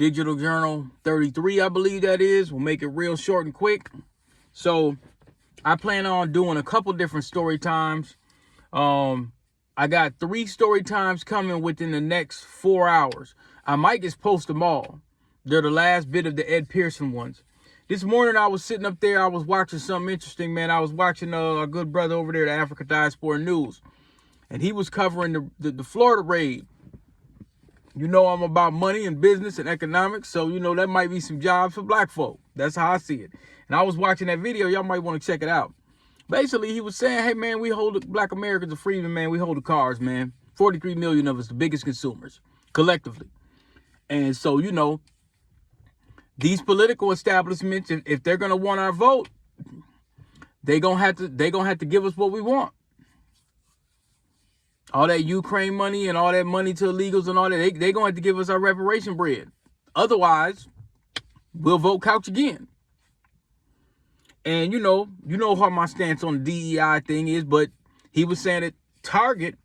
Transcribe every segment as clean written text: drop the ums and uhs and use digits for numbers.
Digital Journal 33, I believe that is. We'll make it real short and quick. So I plan on doing a couple different story times. I got 3 story times coming within the next 4 hours. I might just post them all. They're the last bit of the Ed Pearson ones. This morning I was sitting up there. I was watching something interesting, man. I was watching a good brother over there, the Africa Diaspora News. And he was covering the Florida raid. You know I'm about money and business and economics. So, you know, that might be some jobs for black folk. That's how I see it. And I was watching that video. Y'all might want to check it out. Basically, he was saying, hey, man, we hold black Americans are freedom, man. We hold the cars, man. 43 million of us, the biggest consumers collectively. And so, you know, these political establishments, if they're going to want our vote, they're going to have to give us what we want. All that Ukraine money and all that money to illegals and all that, they're going to have to give us our reparation bread. Otherwise, we'll vote couch again. And you know how my stance on the DEI thing is, but he was saying that Target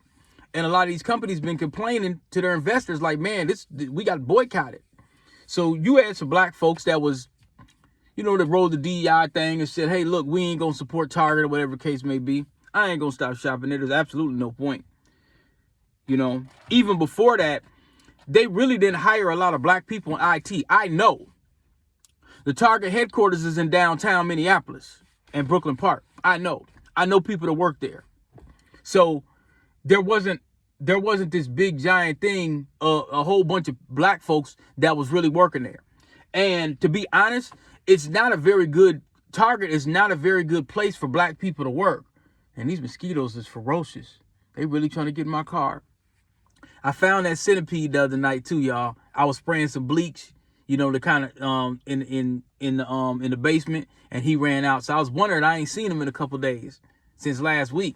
and a lot of these companies been complaining to their investors like, man, we got boycotted. So you had some black folks that was, you know, that rolled the DEI thing and said, hey, look, we ain't going to support Target or whatever the case may be. I ain't going to stop shopping there. There's absolutely no point. You know, even before that, they really didn't hire a lot of black people in IT. I know. The Target headquarters is in downtown Minneapolis and Brooklyn Park. I know people that work there. So there wasn't this big giant thing, a whole bunch of black folks that was really working there. And to be honest, Target is not a very good place for black people to work. And these mosquitoes is ferocious. They really trying to get in my car. I found that centipede the other night too, y'all. I was spraying some bleach, you know, to kind of in the basement, and he ran out. So I was wondering, I ain't seen him in a couple days since last week.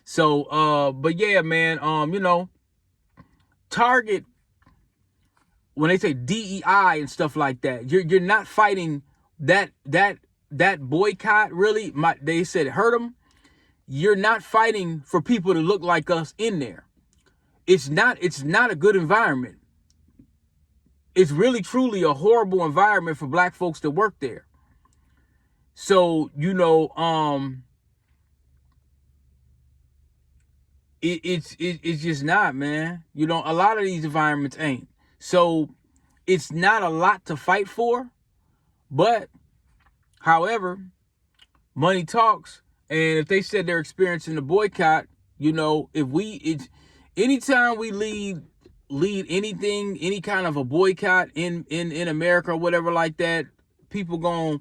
So but yeah, man, you know, Target, when they say DEI and stuff like that, you're not fighting that boycott, really. They said hurt them. You're not fighting for people to look like us in there. It's not a good environment. It's really, truly a horrible environment for black folks to work there. So, you know, it's just not, man. You know, a lot of these environments ain't. So it's not a lot to fight for. But, however, money talks. And if they said they're experiencing a boycott, you know, anytime we lead anything, any kind of a boycott in America or whatever like that, people gonna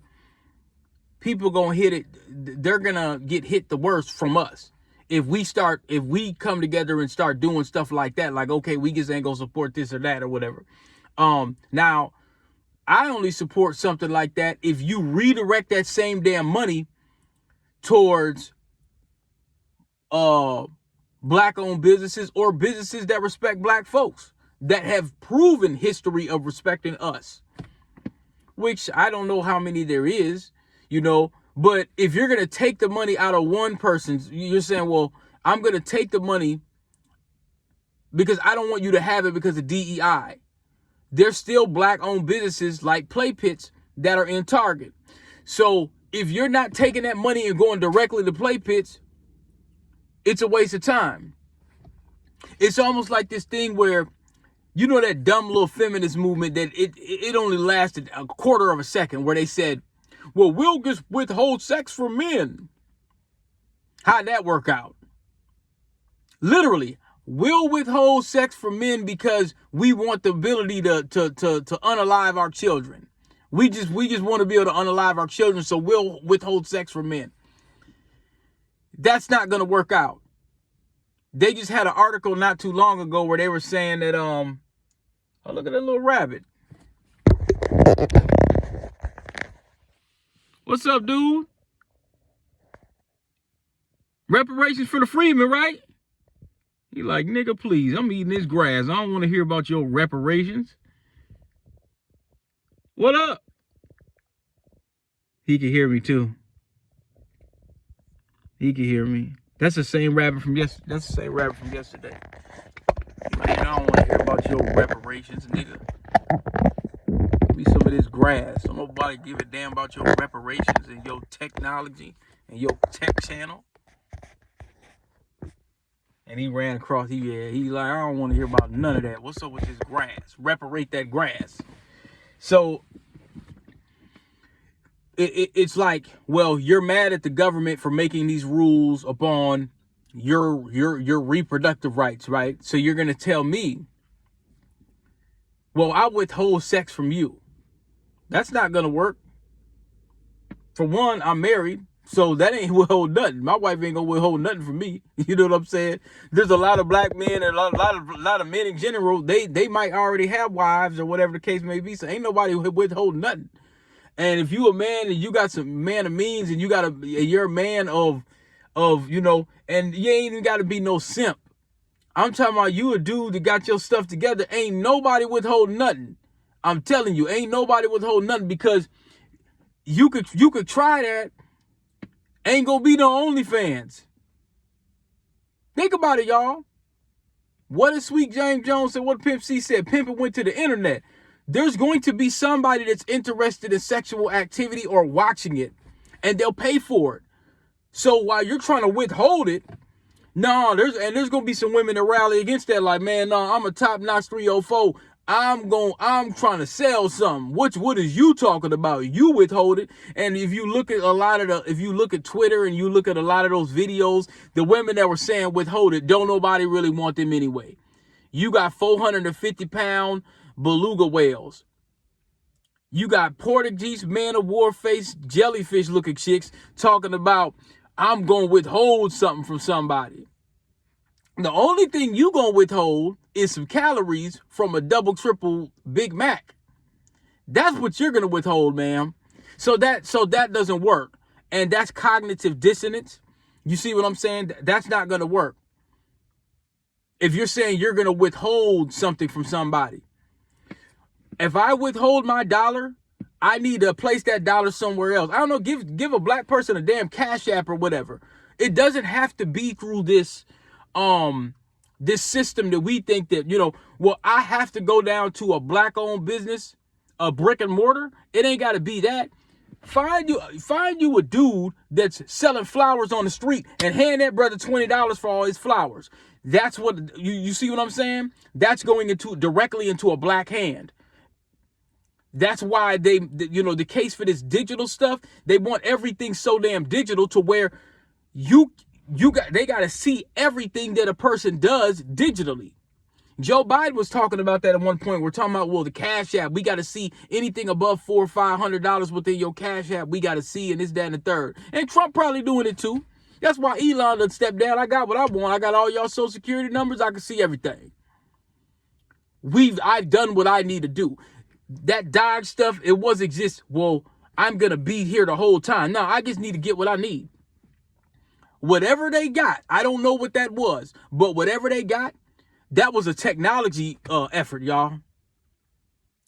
hit it. They're gonna get hit the worst from us. If we come together and start doing stuff like that, like, okay, we just ain't gonna support this or that or whatever. Now, I only support something like that if you redirect that same damn money towards black-owned businesses or businesses that respect black folks, that have proven history of respecting us, which I don't know how many there is, you know. But if you're going to take the money out of one person's, you're saying, well, I'm going to take the money because I don't want you to have it because of DEI. There's still black-owned businesses like Play Pits that are in Target. So if you're not taking that money and going directly to Play Pits, it's a waste of time. It's almost like this thing where, you know, that dumb little feminist movement that it only lasted a quarter of a second, where they said, well, we'll just withhold sex from men. How'd that work out? Literally, we'll withhold sex from men because we want the ability to unalive our children. We just want to be able to unalive our children, so we'll withhold sex from men. That's not going to work out. They just had an article not too long ago where they were saying that, oh, look at that little rabbit. What's up, dude? Reparations for the freedmen, right? He like, nigga, please, I'm eating this grass. I don't want to hear about your reparations. What up? He can hear me too. He can hear me. That's the same rabbit from yesterday. Man, I don't want to hear about your reparations, nigga. grass. Don't nobody give a damn about your reparations and your technology and your tech channel. And he ran across, he like, I don't want to hear about none of that. What's up with this grass? Reparate that grass. So it's like, well, you're mad at the government for making these rules upon your reproductive rights, right? So you're going to tell me, well, I withhold sex from you. That's not going to work. For one, I'm married, so that ain't withhold nothing. My wife ain't going to withhold nothing from me. You know what I'm saying? There's a lot of black men and a lot of men in general, they might already have wives or whatever the case may be, so ain't nobody withhold nothing. And if you a man and you got some man of means and you're a man of, you know, and you ain't even got to be no simp. I'm talking about you a dude that got your stuff together. Ain't nobody withhold nothing. I'm telling you, ain't nobody withhold nothing, because you could try that. Ain't gonna be no OnlyFans. Think about it, y'all. What did Sweet James Jones said? What Pimp C said? Pimpin' went to the internet. There's going to be somebody that's interested in sexual activity or watching it, and they'll pay for it. So while you're trying to withhold it, there's gonna be some women that rally against that, like, man, no, I'm a top-notch 304. I'm trying to sell something. What is you talking about? You withhold it. And if you look at if you look at Twitter and you look at a lot of those videos, the women that were saying withhold it, don't nobody really want them anyway. You got 450-pound beluga whales. You got Portuguese man of war face jellyfish looking chicks talking about, I'm going to withhold something from somebody. The only thing you going to withhold is some calories from a double, triple Big Mac. That's what you're going to withhold, ma'am. So that doesn't work. And that's cognitive dissonance. You see what I'm saying? That's not going to work. If you're saying you're going to withhold something from somebody. If I withhold my dollar, I need to place that dollar somewhere else. I don't know, give a black person a damn Cash App or whatever. It doesn't have to be through this system that we think that, you know, well, I have to go down to a black-owned business, a brick and mortar. It ain't got to be that. Find you a dude that's selling flowers on the street and hand that brother $20 for all his flowers. That's what you see what I'm saying? That's going directly into a black hand. That's why the case for this digital stuff, they want everything so damn digital to where they got to see everything that a person does digitally. Joe Biden was talking about that at one point. We're talking about, well, the Cash App. We got to see anything above $400 or $500 within your Cash App. We got to see, and this, that, and the third. And Trump probably doing it too. That's why Elon done stepped down. I got what I want. I got all y'all Social Security numbers. I can see everything. I've done what I need to do. That Dodge stuff, it wasn't just, well, I'm going to be here the whole time. No, I just need to get what I need. Whatever they got, I don't know what that was, but whatever they got, that was a technology effort, y'all.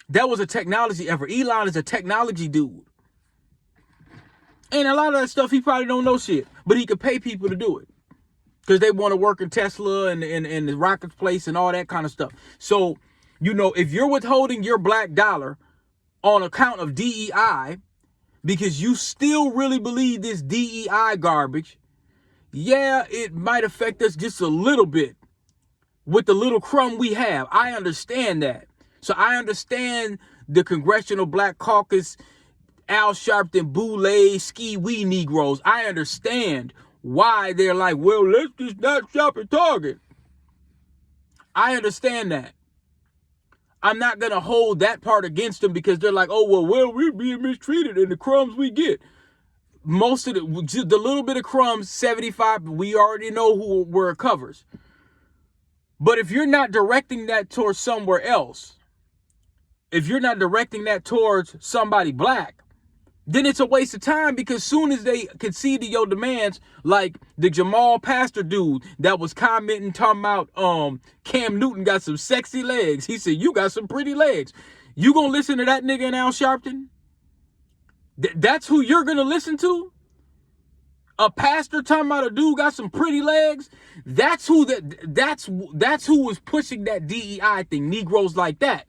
That was a technology effort. Elon is a technology dude. And a lot of that stuff, he probably don't know shit, but he could pay people to do it because they want to work in Tesla and the rocket place and all that kind of stuff. So, you know, if you're withholding your black dollar on account of DEI because you still really believe this DEI garbage, yeah, it might affect us just a little bit with the little crumb we have. I understand that. So I understand the Congressional Black Caucus, Al Sharpton, Boulay, Ski Wee Negroes. I understand why they're like, well, let's just not shop at Target. I understand that. I'm not going to hold that part against them because they're like, oh, well, we're being mistreated in the crumbs we get. Most of the little bit of crumbs, 75, we already know where it covers. But if you're not directing that towards somewhere else, if you're not directing that towards somebody black, then it's a waste of time because soon as they concede to your demands, like the Jamal Pastor dude that was commenting, talking about Cam Newton got some sexy legs. He said, you got some pretty legs. You gonna listen to that nigga in Al Sharpton? That's who you're gonna listen to? A pastor talking about a dude got some pretty legs? That's who was pushing that DEI thing, Negroes like that.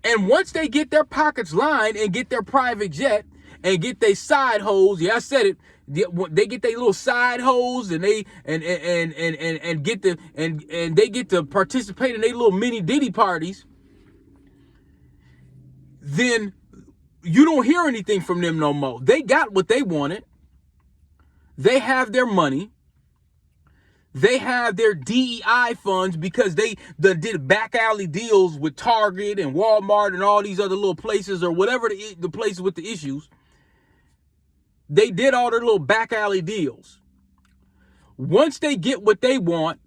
And once they get their pockets lined and get their private jet and get their side hoes, yeah, I said it. They get their little side hoes and they and get the and they get to participate in their little mini ditty parties. Then you don't hear anything from them no more. They got what they wanted. They have their money. They have their DEI funds because they did back alley deals with Target and Walmart and all these other little places or whatever the places with the issues. They did all their little back alley deals. Once they get what they want,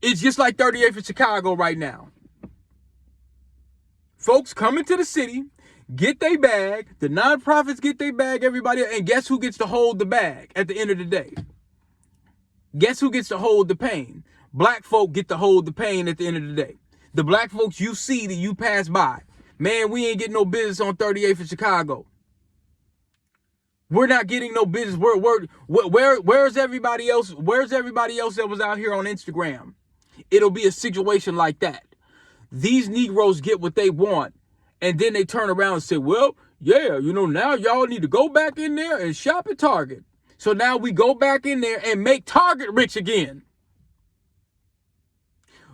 it's just like 38th in Chicago right now. Folks come into the city, get their bag, the nonprofits get their bag, everybody, and guess who gets to hold the bag at the end of the day? Guess who gets to hold the pain? Black folk get to hold the pain at the end of the day. The black folks you see that you pass by. Man, we ain't getting no business on 38th in Chicago. We're not getting no business. Where's everybody else? Where's everybody else that was out here on Instagram? It'll be a situation like that. These Negroes get what they want, and then they turn around and say, well, yeah, now y'all need to go back in there and shop at Target. So now we go back in there and make Target rich again.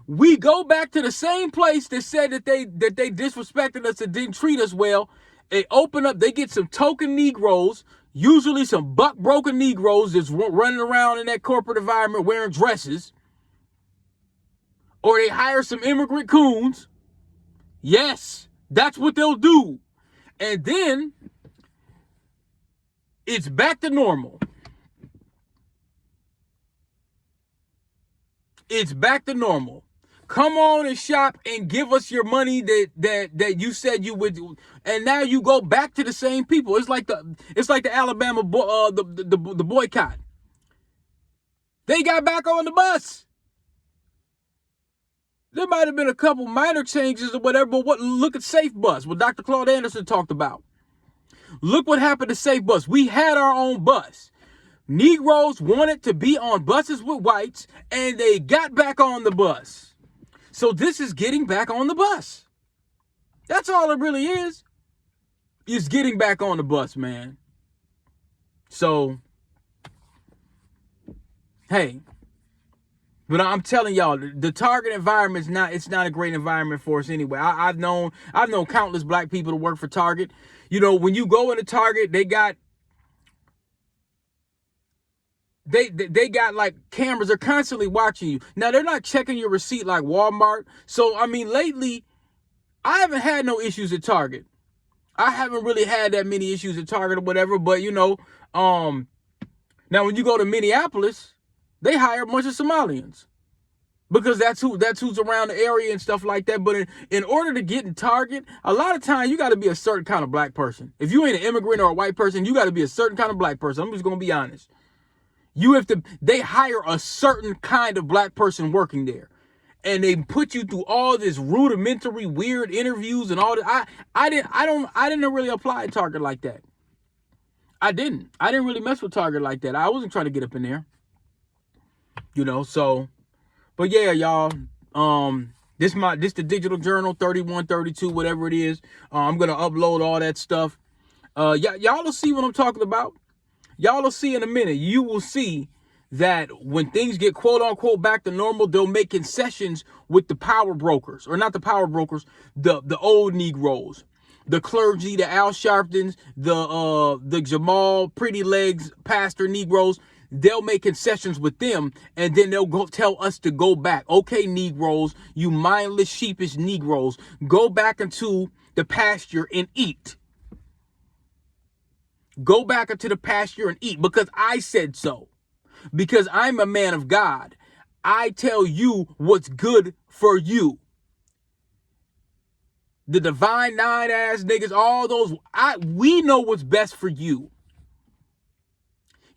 We go back to the same place that said that they disrespected us and didn't treat us well. They open up, they get some token Negroes, usually some buck-broken Negroes that's running around in that corporate environment wearing dresses. Or they hire some immigrant coons. Yes, that's what they'll do. And then it's back to normal. It's back to normal. Come on and shop and give us your money that you said you would, and now you go back to the same people. It's like the Alabama the boycott. They got back on the bus. There might have been a couple minor changes or whatever, but look at Safe Bus, what Dr. Claude Anderson talked about. Look what happened to Safe Bus. We had our own bus. Negroes wanted to be on buses with whites, and they got back on the bus. So this is getting back on the bus. That's all it really is. It's getting back on the bus, man. So, hey. But I'm telling y'all, the Target environment it's not a great environment for us anyway. I've known countless black people to work for Target. When you go into Target, they got like cameras. They're constantly watching you. Now, they're not checking your receipt like Walmart. So, I mean, lately, I haven't had no issues at Target. I haven't really had that many issues at Target or whatever. But, now when you go to Minneapolis, they hire a bunch of Somalians because that's who's around the area and stuff like that. But in order to get in Target, a lot of times you got to be a certain kind of black person. If you ain't an immigrant or a white person, you got to be a certain kind of black person. I'm just going to be honest. They hire a certain kind of black person working there. And they put you through all this rudimentary, weird interviews and all that. I didn't really apply at Target like that. I didn't really mess with Target like that. I wasn't trying to get up in there. So, but yeah, y'all, this the digital journal 3132, whatever it is. I'm going to upload all that stuff. Y'all will see what I'm talking about. Y'all will see in a minute. You will see that when things get quote unquote back to normal, they'll make concessions with the power brokers, or not the power brokers, the old Negroes, the clergy, the Al Sharptons, the Jamal Pretty Legs pastor Negroes. They'll make concessions with them, and then they'll go tell us to go back. Okay, Negroes, you mindless, sheepish Negroes, go back into the pasture and eat. Go back into the pasture and eat, because I said so. Because I'm a man of God. I tell you what's good for you. The divine nine ass niggas, all those, we know what's best for you.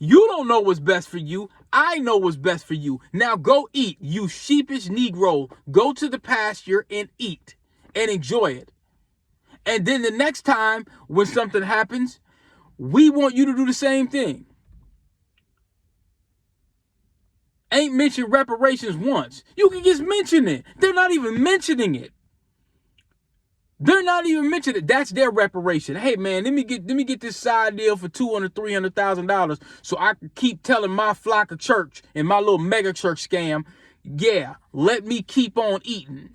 You don't know what's best for you. I know what's best for you. Now go eat, you sheepish Negro. Go to the pasture and eat and enjoy it. And then the next time when something happens, we want you to do the same thing. Ain't mentioned reparations once. You can just mention it. They're not even mentioning it. They're not even mentioning it. That's their reparation. Hey man, let me get this side deal for $200,000-$300,000 so I can keep telling my flock of church and my little mega church scam, yeah, let me keep on eating.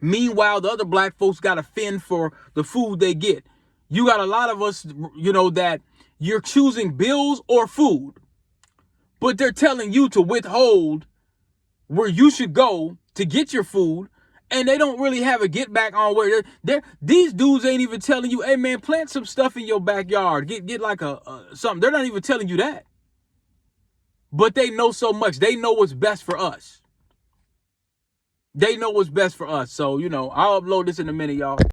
Meanwhile, the other black folks got to fend for the food they get. You got a lot of us, that you're choosing bills or food, but they're telling you to withhold where you should go to get your food, and they don't really have a get back on where these dudes ain't even telling you, hey man, plant some stuff in your backyard, get like a something. They're not even telling you that, but they know so much. They know what's best for us. They know what's best for us. So I'll upload this in a minute, y'all.